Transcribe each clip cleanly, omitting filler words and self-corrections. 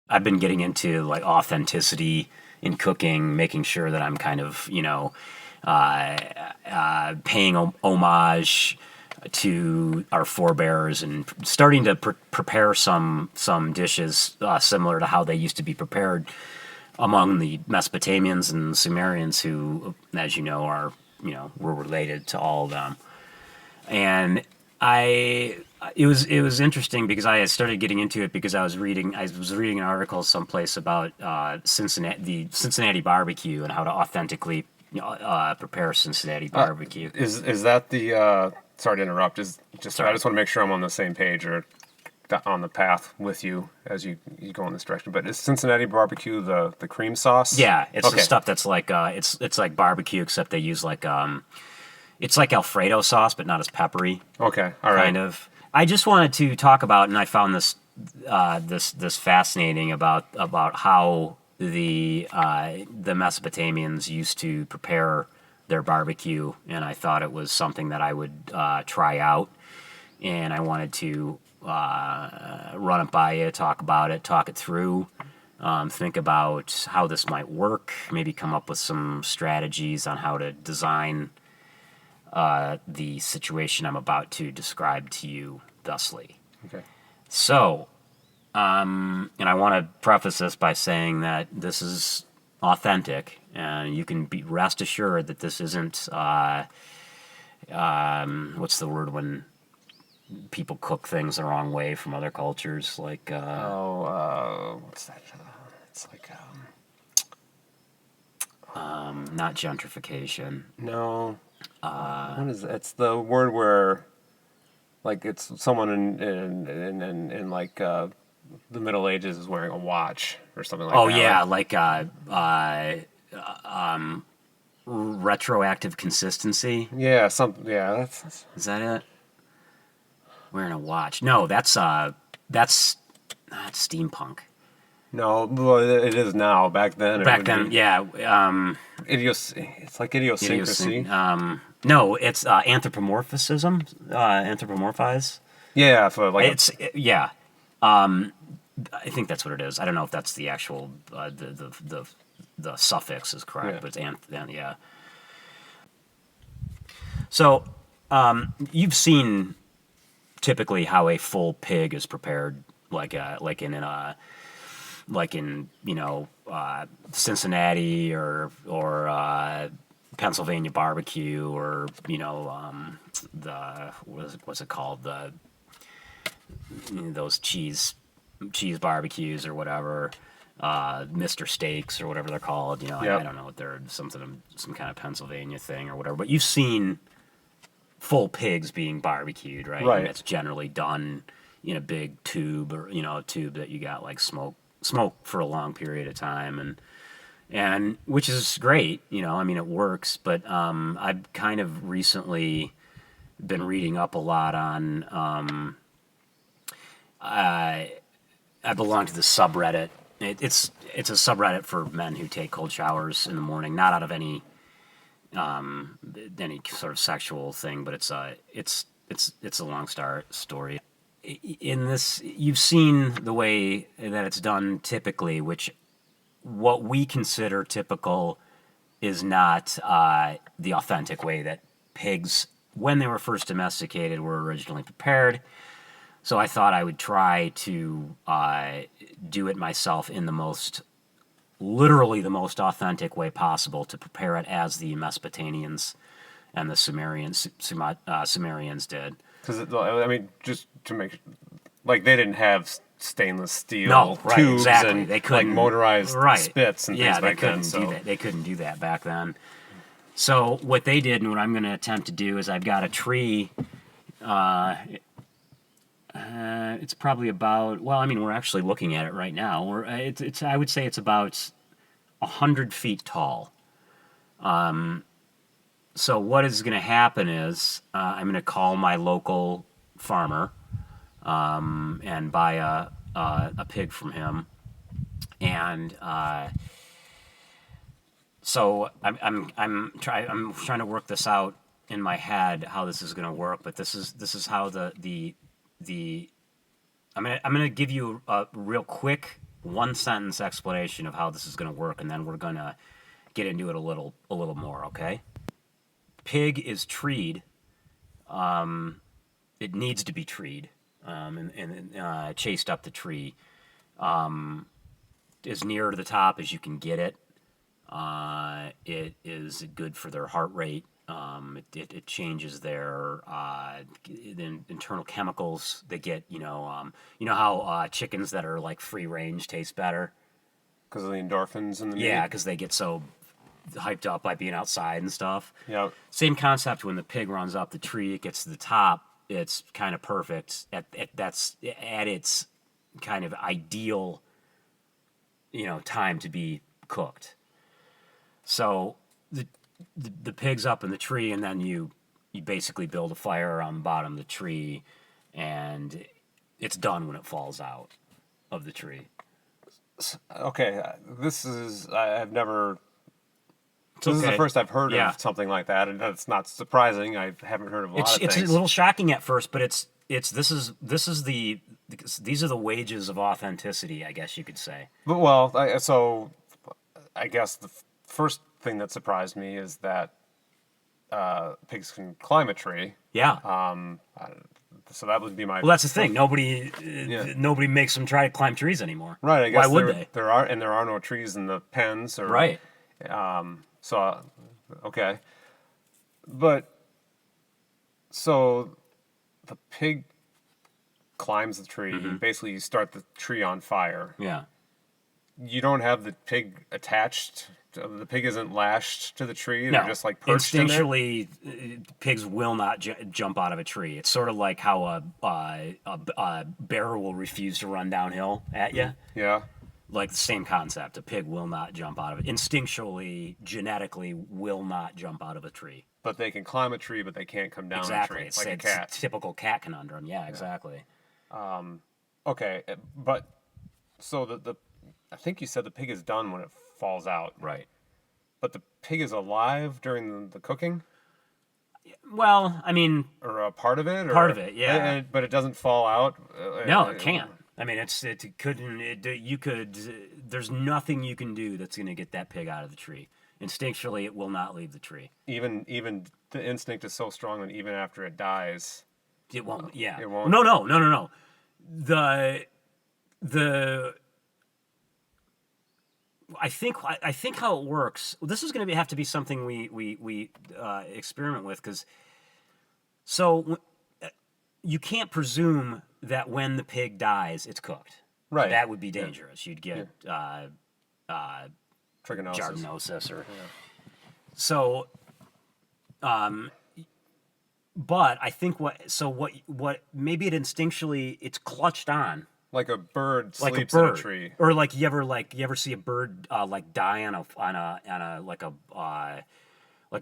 I've been getting into like authenticity in cooking, making sure that I'm kind of, uh, paying homage to our forebears and starting to prepare some dishes similar to how they used to be prepared among the Mesopotamians and Sumerians, who, as you know, are were related to all of them. And I it was interesting because I had started getting into it because I was reading an article someplace about Cincinnati barbecue and how to authentically prepare Cincinnati barbecue. Is that the? Sorry to interrupt. I Sorry. just want to make sure I'm on the same page or on the path with you as you go in this direction. But is Cincinnati barbecue the cream sauce? Yeah, it's the Okay. stuff that's like it's like barbecue, except they use like it's like Alfredo sauce, but not as peppery. Okay. All right. Kind of. I just wanted to talk about, and I found this fascinating about how the Mesopotamians used to prepare their barbecue, and I thought it was something that I would try out, and I wanted to run it by you, talk about it, talk it through. Think about how this might work, maybe come up with some strategies on how to design the situation I'm about to describe to you thusly. Okay. So, and I want to preface this by saying that this is authentic, and you can be rest assured that this isn't what's the word when people cook things the wrong way from other cultures, like Oh, what's that? It's like not gentrification. no. What is it? It's the word where like it's someone in like the Middle Ages is wearing a watch or something like Oh that. yeah, Like, like retroactive consistency. yeah, yeah. Is that it? Wearing a watch. No, that's steampunk. No, well, it is now. Back then, it Back would then, be yeah. It's like idiosyncrasy. No, it's anthropomorphism. Anthropomorphize. Yeah, for like a Yeah. I think that's what it is. I don't know if that's the actual the suffix is correct, yeah. but it's yeah. So you've seen typically how a full pig is prepared, like in Cincinnati or Pennsylvania barbecue, or the what's it called, the those cheese barbecues or whatever, Mr. Steaks or whatever they're called. I Yep. don't know what they're, some kind of Pennsylvania thing or whatever. But you've seen full pigs being barbecued, right? And Right. it's generally done in a big tube, or a tube that you got like smoke for a long period of time, and which is great. I mean, it works. But I've kind of recently been reading up a lot on. I belong to the subreddit. It's a subreddit for men who take cold showers in the morning, not out of any sort of sexual thing, but it's a long story. In this, you've seen the way that it's done typically, which what we consider typical is not the authentic way that pigs, when they were first domesticated, were originally prepared. So I thought I would try to do it myself in literally the most authentic way possible, to prepare it as the Mesopotamians and the Sumerians did. Because I mean, just to make like they didn't have stainless steel No, right, tubes exactly. and They like couldn't, motorized right? spits and Yeah, things they back then. couldn't do So that. They couldn't do that back then. So what they did, and what I'm going to attempt to do, is I've got a tree. It's probably about, well, I mean, we're actually looking at it right now. I would say it's about 100 feet tall. So what is going to happen is I'm going to call my local farmer and buy a pig from him, and so I'm trying to work this out in my head how this is going to work. But this is how the I'm gonna give you a real quick one sentence explanation of how this is going to work, and then we're gonna get into it a little more. Okay. Pig is treed. It needs to be treed and chased up the tree as near to the top as you can get it. It is good for their heart rate. It changes their internal chemicals. They get you know how chickens that are like free range taste better. Because of the endorphins in the Yeah, meat. because they get so hyped up by being outside and stuff. Yeah. Same concept when the pig runs up the tree, it gets to the top. It's kind of perfect. That's at its kind of ideal, time to be cooked. So the pig's up in the tree, and then you basically build a fire on the bottom of the tree, and it's done when it falls out of the tree. Okay, I've never. It's This is the okay. first I've heard Yeah. of something like that, and that's not surprising. I haven't heard of a lot of It's a things. little shocking at first, but these are the wages of authenticity, I guess you could say. But well, so I guess the first thing that surprised me is that pigs can climb a tree. Yeah. So that would be my. Well, that's the thing. Nobody Yeah. nobody makes them try to climb trees anymore. Right. I guess Why would they? there are no trees in the pens or Right. So okay, but so the pig climbs the tree. Mm-hmm. Basically, you start the tree on fire. Yeah. You don't have the pig attached. The pig isn't lashed to the tree. No. They're just like perched in there. Instinctually, pigs will not jump out of a tree. It's sort of like how a bear will refuse to run downhill at you. Yeah. Like the same concept. A pig will not jump out of it. Instinctually, genetically, will not jump out of a tree. But they can climb a tree, but they can't come down Exactly. a tree It's like a it's cat. typical cat conundrum. Yeah, exactly. Okay, but so the I think you said the pig is done when it falls out, Right. but the pig is alive during the cooking Well, I mean, or a part of it, or Part of it, yeah. but it doesn't fall out. no, it can't. I mean, it couldn't. You could. There's nothing you can do that's going to get that pig out of the tree. Instinctually, it will not leave the tree. Even the instinct is so strong that even after it dies, It won't. Yeah. It won't? No. The I think how it works. This is going to have to be something we experiment with, because you can't presume that when the pig dies, it's cooked. Right. That would be dangerous. You'd get trichinosis. giardinosis or so. But I think what maybe it instinctually it's clutched on Like a bird like sleeps a bird, in a tree. or like you ever see a bird like die on a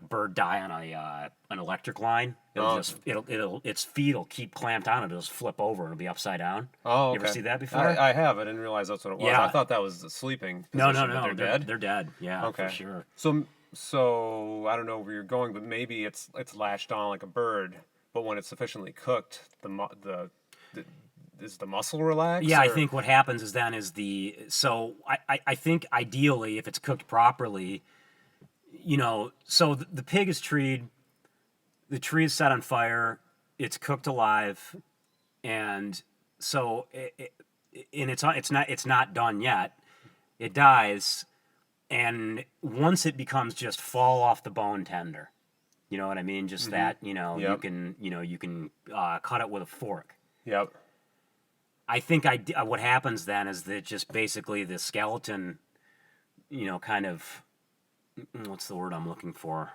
bird die on an electric line. Its feet will keep clamped on it. It'll just flip over and it'll be upside down. Oh, okay. You ever see that before? I have. I didn't realize that's what it was. Yeah. I thought that was the sleeping No, position. But they're dead. They're dead. Yeah, Okay. for sure. So I don't know where you're going, but maybe it's lashed on like a bird. But when it's sufficiently cooked, is the muscle relaxed? Yeah, I or- think what happens is I think ideally if it's cooked properly, so the pig is treed, the tree is set on fire, it's cooked alive, and so it's not done yet. It dies, and once it becomes just fall off the bone tender, you know what I mean? Just that you Yep. can cut it with a fork. Yep. I think what happens then is that just basically the skeleton, kind of, what's the word I'm looking for?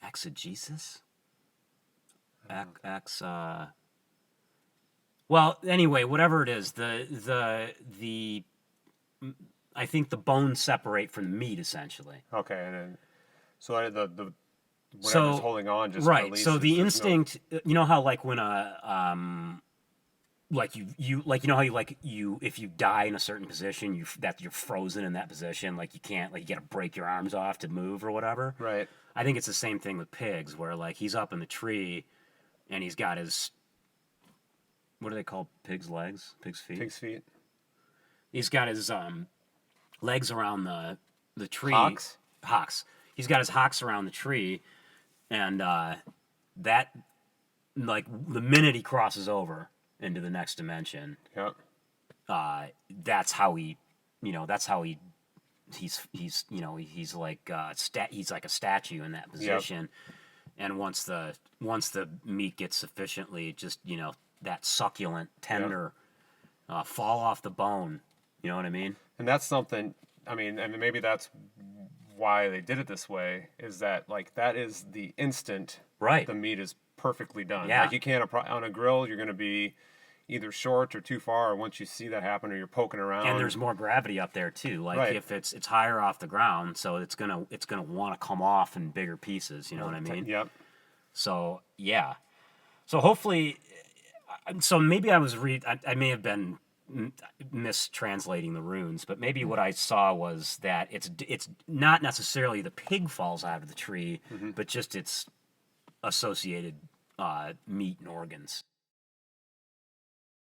Exegesis? Well, anyway, whatever it is, the I think the bones separate from the meat essentially. Okay, and then so the whatever's So, holding on just right. So releases. the There's no. instinct, you know how like when like you like you know how you like you if you die in a certain position you're frozen in that position, like you can't, like you got to break your arms off to move or whatever. Right. I think it's the same thing with pigs, where like he's up in the tree and he's got his, what do they call pigs' legs, pigs' feet? Pig's feet. He's got his legs around the tree. Hawks. Hocks. He's got his hocks around the tree, and that, like the minute he crosses over into the next dimension, Yep. that's how he, that's how he's he's like he's like a statue in that position. And once the meat gets sufficiently just that succulent, tender, fall off the bone. You know what I mean? And that's something. I mean, and maybe that's why they did it this way. Is that like that is the instant Right. the meat is perfectly done. Yeah. Like you can't on a grill. You're going to be either short or too far. Or once you see that happen, or you're poking around. And there's more gravity up there too. Like Right. if it's higher off the ground, so it's gonna want to come off in bigger pieces. You know what I mean? Yep. So yeah. So hopefully, so maybe I may have been mistranslating the runes, but maybe what I saw was that it's not necessarily the pig falls out of the tree, but just its associated meat and organs.